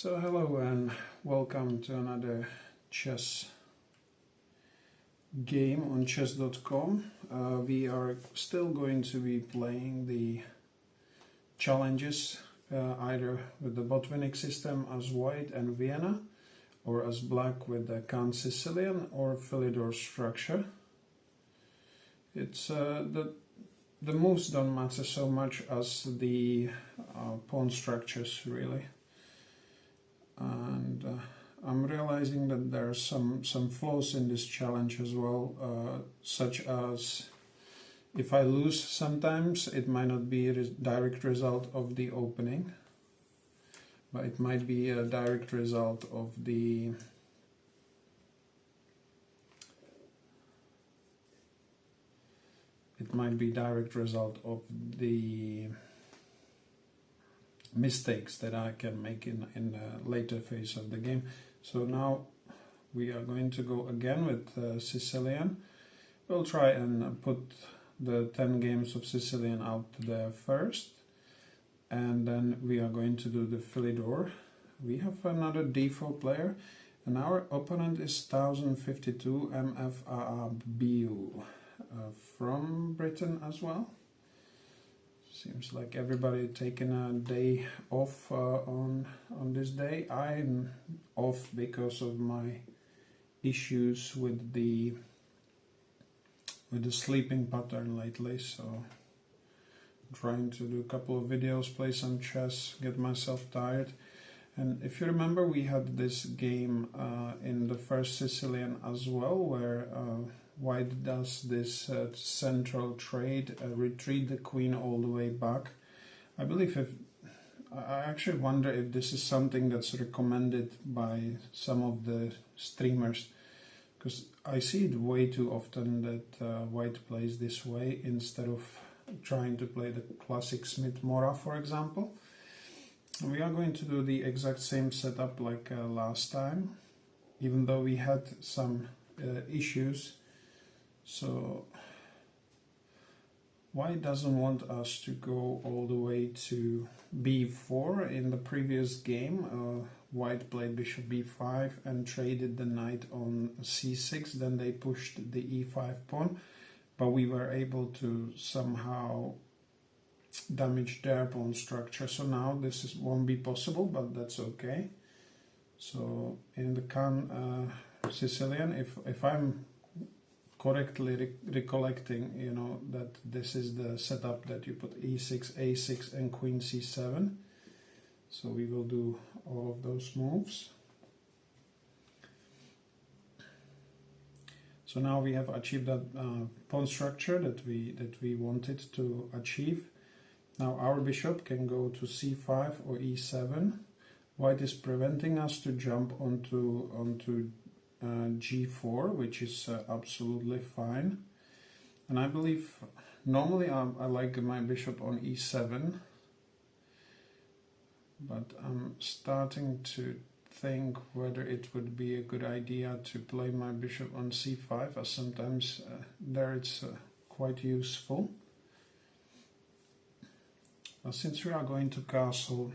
So hello and welcome to another chess game on chess.com. We are still going to be playing the challenges either with the Botvinnik system as white and Vienna, or as black with the Kan Sicilian or Phillidor structure. It's the moves don't matter so much as the pawn structures, really. And I'm realizing that there are some flaws in this challenge as well, such as if I lose sometimes, it might not be a direct result of the opening, but it might be a direct result of the mistakes that I can make in the later phase of the game. So now we are going to go again with Sicilian. We'll try and put the 10 games of Sicilian out there first, and then we are going to do the Phillidor. We have another d4 player, and our opponent is 1052 MFAABU from Britain as well. Seems like everybody taking a day off on this day. I'm off because of my issues with the sleeping pattern lately, so I'm trying to do a couple of videos, play some chess, get myself tired. And if you remember, we had this game in the first Sicilian as well, where white does this central trade, retreat the queen all the way back. I believe I actually wonder if this is something that's recommended by some of the streamers, because I see it way too often that white plays this way instead of trying to play the classic Smith-Morra, for example. We are going to do the exact same setup like last time, even though we had some issues. So white doesn't want us to go all the way to b4. In the previous game, white played bishop b5 and traded the knight on c6. Then they pushed the e5 pawn, but we were able to somehow damage their pawn structure. So now this won't be possible, but that's okay. So in the Kan Sicilian, if I'm correctly recollecting, you know, that this is the setup that you put e6, a6 and queen c7. So we will do all of those moves. So now we have achieved that pawn structure that we wanted to achieve. Now our bishop can go to c5 or e7. White is preventing us to jump onto g4, which is absolutely fine. And I believe normally I like my bishop on e7, but I'm starting to think whether it would be a good idea to play my bishop on c5, as sometimes there it's quite useful. Now, since we are going to castle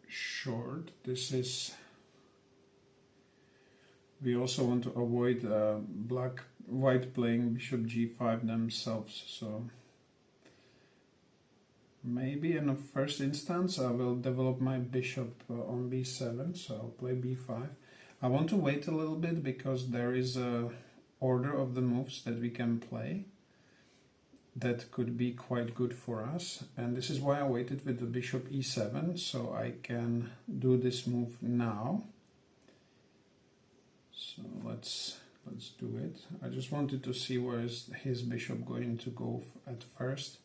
short, we also want to avoid white playing bishop g5 themselves. So maybe in the first instance I will develop my bishop on b7, so I'll play b5. I want to wait a little bit because there is a order of the moves that we can play that could be quite good for us, and this is why I waited with the bishop e7, so I can do this move now. So let's do it. I just wanted to see where is his bishop going to go at first.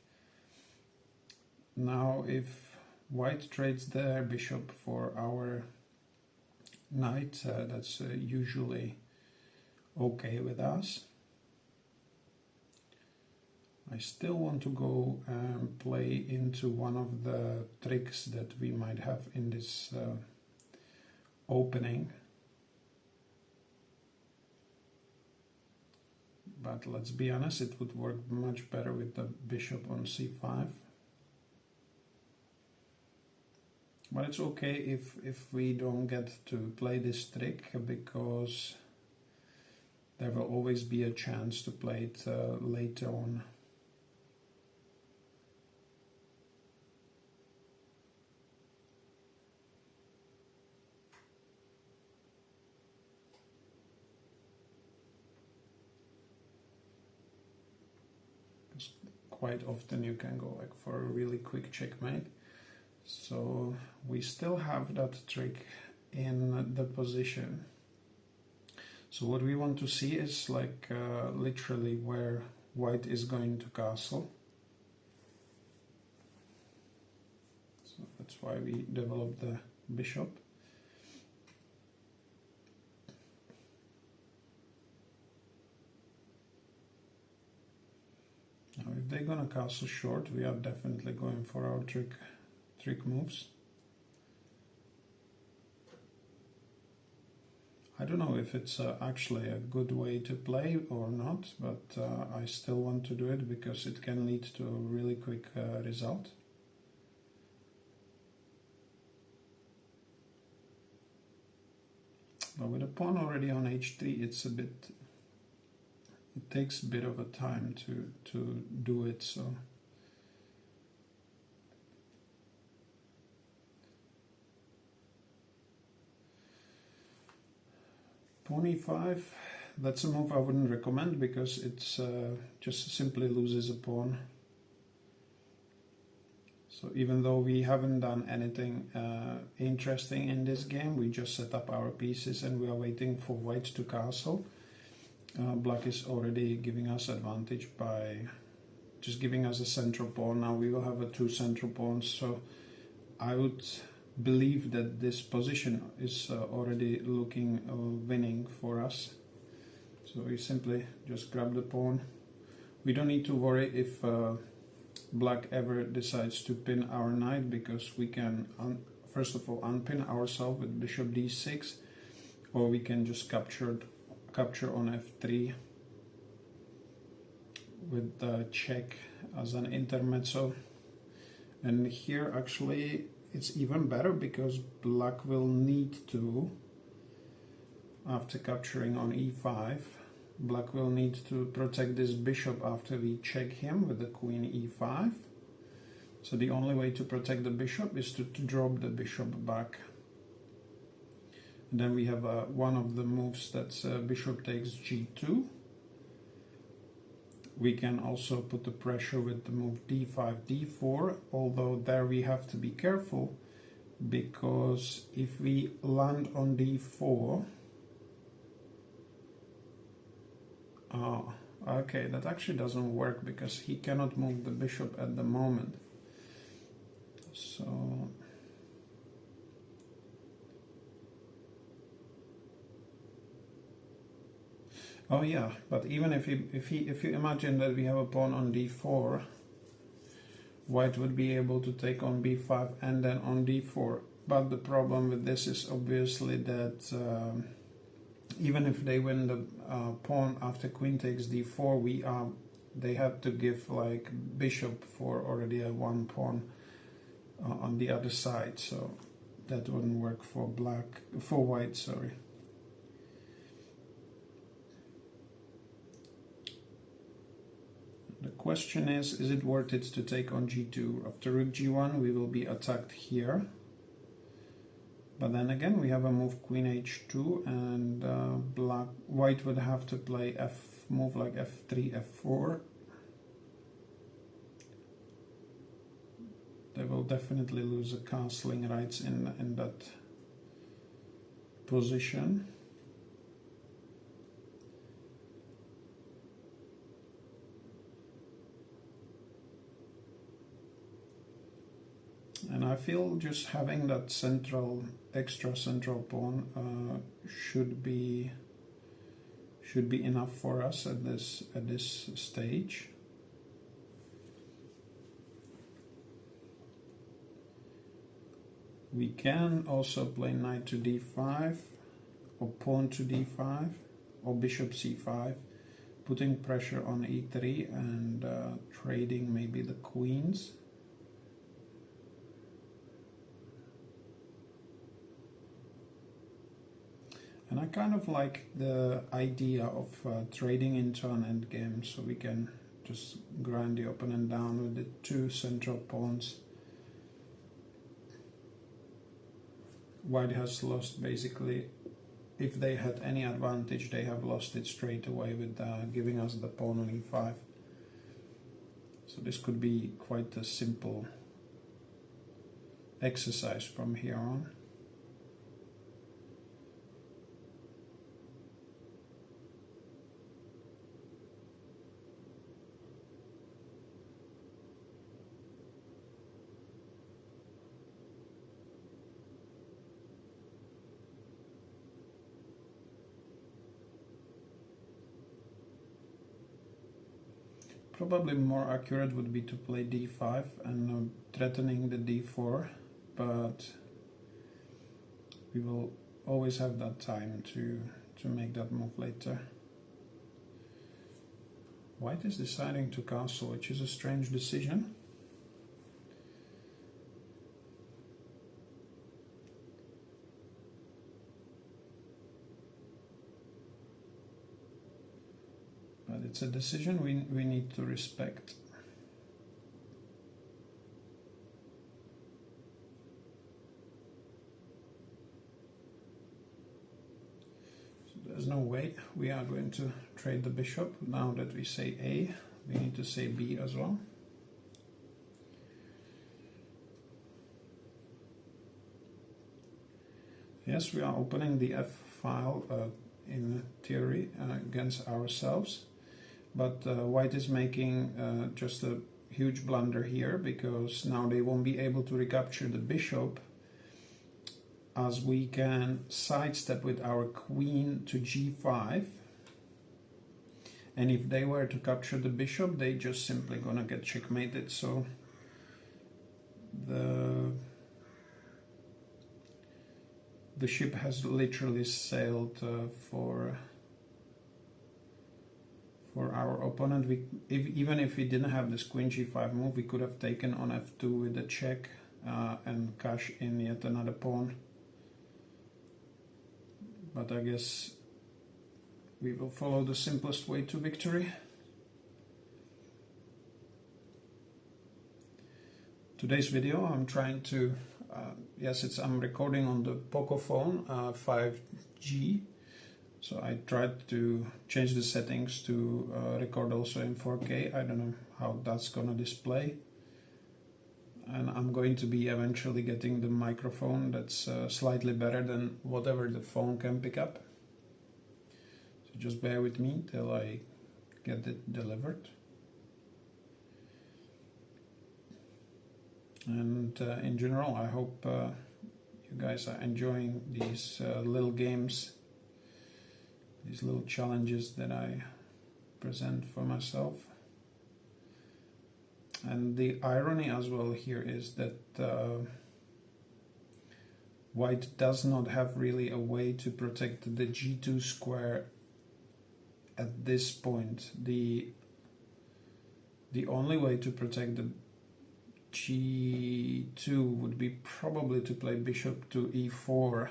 Now if white trades their bishop for our knight, that's usually okay with us. I still want to go and play into one of the tricks that we might have in this opening. but let's be honest, it would work much better with the bishop on c5. But it's okay if we don't get to play this trick, because there will always be a chance to play it later on. Quite often you can go like for a really quick checkmate. So we still have that trick in the position. So what we want to see is like literally where white is going to castle. So that's why we developed the bishop. Now if they're gonna castle short, we are definitely going for our trick moves. I don't know if it's actually a good way to play or not, but I still want to do it because it can lead to a really quick result. But with a pawn already on h3, it's a bit, it takes a bit of a time to do it, so. Pawn e5, that's a move I wouldn't recommend because it's just simply loses a pawn. So even though we haven't done anything interesting in this game, we just set up our pieces and we are waiting for white to castle. Black is already giving us advantage by just giving us a central pawn. Now we will have two central pawns, so I would believe that this position is already looking winning for us. So we simply just grab the pawn. We don't need to worry if black ever decides to pin our knight, because we can first of all unpin ourselves with bishop d6, or we can just capture on f3 with the check as an intermezzo. And here actually it's even better because black will need to, after capturing on e5, black will need to protect this bishop after we check him with the queen e5. So the only way to protect the bishop is to drop the bishop back. And then we have one of the moves that's bishop takes g2. We can also put the pressure with the move d5, d4, although there we have to be careful, because if we land on d4, okay, that actually doesn't work because he cannot move the bishop at the moment. So oh yeah, but even if you imagine that we have a pawn on d4, white would be able to take on b5 and then on d4. But the problem with this is obviously that even if they win the pawn after queen takes d4, they have to give like bishop for already a one pawn on the other side, so that wouldn't work for white, sorry. The question is it worth it to take on g2? After rook g1 we will be attacked here. But then again we have a move queen h2 and white would have to play move like f3, f4. They will definitely lose the castling rights in that position. And I feel just having that extra central pawn should be enough for us at this stage. We can also play knight to d5 or pawn to d5 or bishop c5, putting pressure on e3 and trading maybe the queens. And I kind of like the idea of trading into an endgame, so we can just grind the opponent down with the two central pawns. White has lost basically, if they had any advantage, they have lost it straight away with giving us the pawn on e5. So this could be quite a simple exercise from here on. Probably more accurate would be to play d5 and threatening the d4, but we will always have that time to make that move later. White is deciding to castle, which is a strange decision. But it's a decision we need to respect. So there's no way we are going to trade the bishop. Now that we say A, we need to say B as well. Yes, we are opening the F file in theory against ourselves. But White is making just a huge blunder here, because now they won't be able to recapture the bishop, as we can sidestep with our queen to g5. And if they were to capture the bishop, they just simply gonna get checkmated. So the ship has literally sailed for our opponent. Even if we didn't have this queen g5 move, we could have taken on f2 with a check and cash in yet another pawn. But I guess we will follow the simplest way to victory. Today's video I'm trying to, I'm recording on the Poco phone 5G. So I tried to change the settings to record also in 4K. I don't know how that's gonna display. And I'm going to be eventually getting the microphone that's slightly better than whatever the phone can pick up. So just bear with me till I get it delivered. And in general, I hope you guys are enjoying these little games, these little challenges that I present for myself. And the irony as well here is that White does not have really a way to protect the g2 square at this point. The only way to protect the g2 would be probably to play bishop to e4.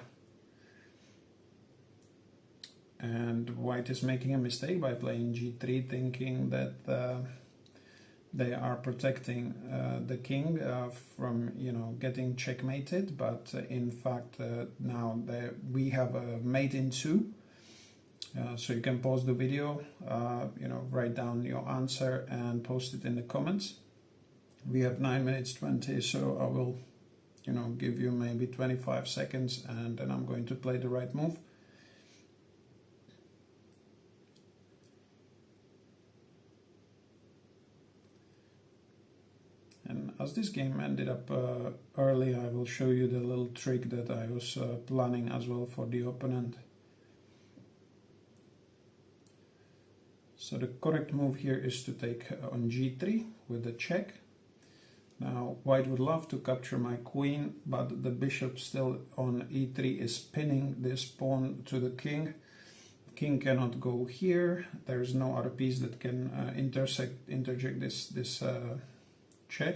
And White is making a mistake by playing g3, thinking that they are protecting the king from getting checkmated, but in fact now we have a mate in 2. So you can pause the video, write down your answer and post it in the comments. We have 9 minutes 20, so I will give you maybe 25 seconds and then I'm going to play the right move. And as this game ended up early, I will show you the little trick that I was planning as well for the opponent. So the correct move here is to take on g3 with a check. Now White would love to capture my queen, but the bishop still on e3 is pinning this pawn to the king. king cannot go here. There is no other piece that can interject this check.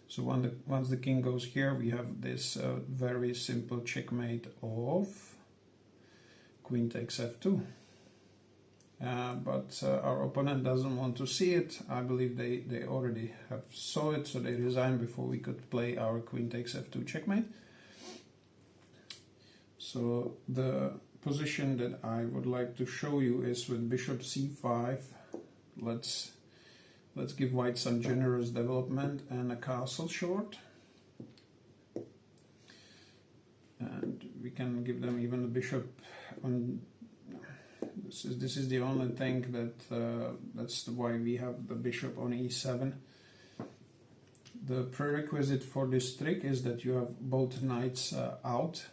So once the king goes here, we have this very simple checkmate of queen takes f2. But our opponent doesn't want to see it. I believe they already have saw it, so they resigned before we could play our queen takes f2 checkmate. So the position that I would like to show you is with bishop c5. Let's give white some generous development and a castle short. And we can give them even the bishop on. This is the only thing that that's why we have the bishop on e7. The prerequisite for this trick is that you have both knights out,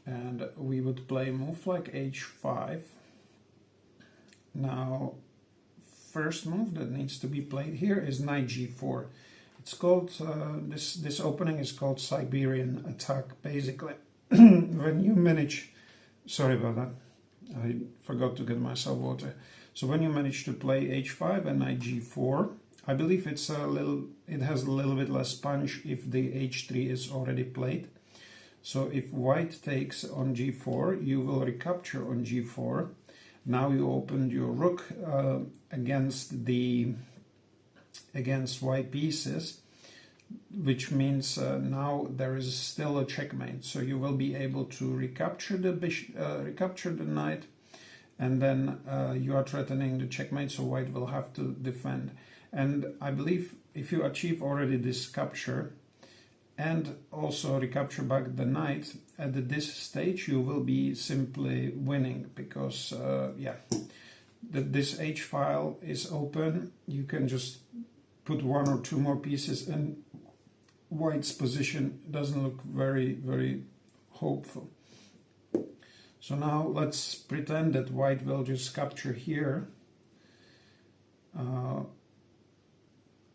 and we would play a move like h5. Now, first move that needs to be played here is knight g4. It's called this opening is called Siberian attack. Basically, when you manage, sorry about that, I forgot to get myself water. So when you manage to play h5 and knight g4, I believe it has a little bit less punch if the h3 is already played. So if white takes on g4, you will recapture on g4. Now you opened your rook against white pieces, which means now there is still a checkmate. So you will be able to recapture the recapture the knight, and then you are threatening the checkmate. So white will have to defend. And I believe if you achieve already this capture and also recapture back the knight at this stage, you will be simply winning, because this h file is open. You can just put one or two more pieces, and white's position doesn't look very, very hopeful. So now let's pretend that white will just capture here.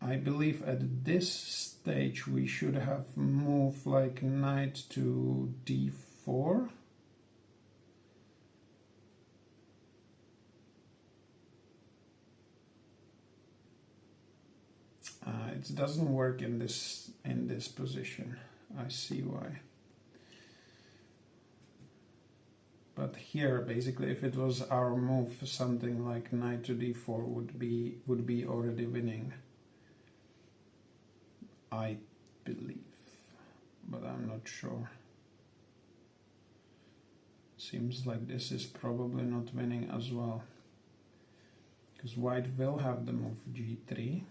I believe at this stage we should have moved like knight to d4. It doesn't work in this position. I see why. But here, basically, if it was our move, something like knight to d4 would be already winning, I believe, but I'm not sure. Seems like this is probably not winning as well, because white will have the move g3.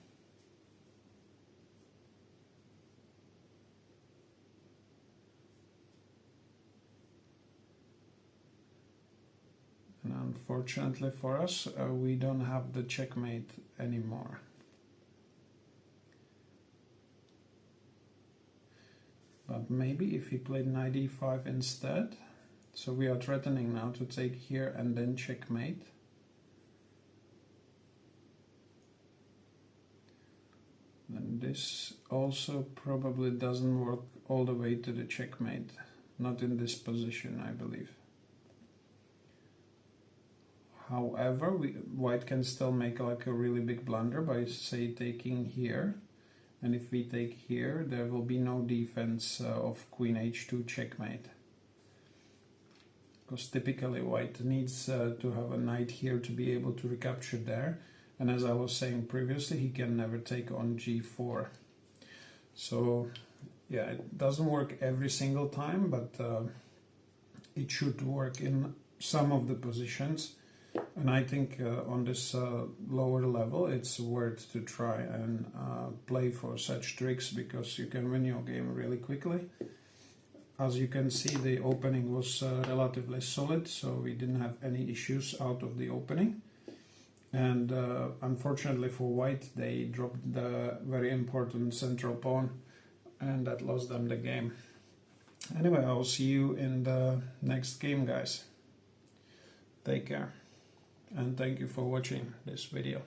And unfortunately for us, we don't have the checkmate anymore. But maybe if he played knight e5 instead, so we are threatening now to take here and then checkmate. And this also probably doesn't work all the way to the checkmate, not in this position, I believe. However, white can still make like a really big blunder by, say, taking here. And if we take here, there will be no defense of queen h2 checkmate. Because typically white needs to have a knight here to be able to recapture there. And as I was saying previously, he can never take on g4. So yeah, it doesn't work every single time, but it should work in some of the positions. And I think on this lower level, it's worth to try and play for such tricks, because you can win your game really quickly. As you can see, the opening was relatively solid, so we didn't have any issues out of the opening. And unfortunately for white, they dropped the very important central pawn, and that lost them the game. Anyway, I'll see you in the next game, guys. Take care. And thank you for watching this video.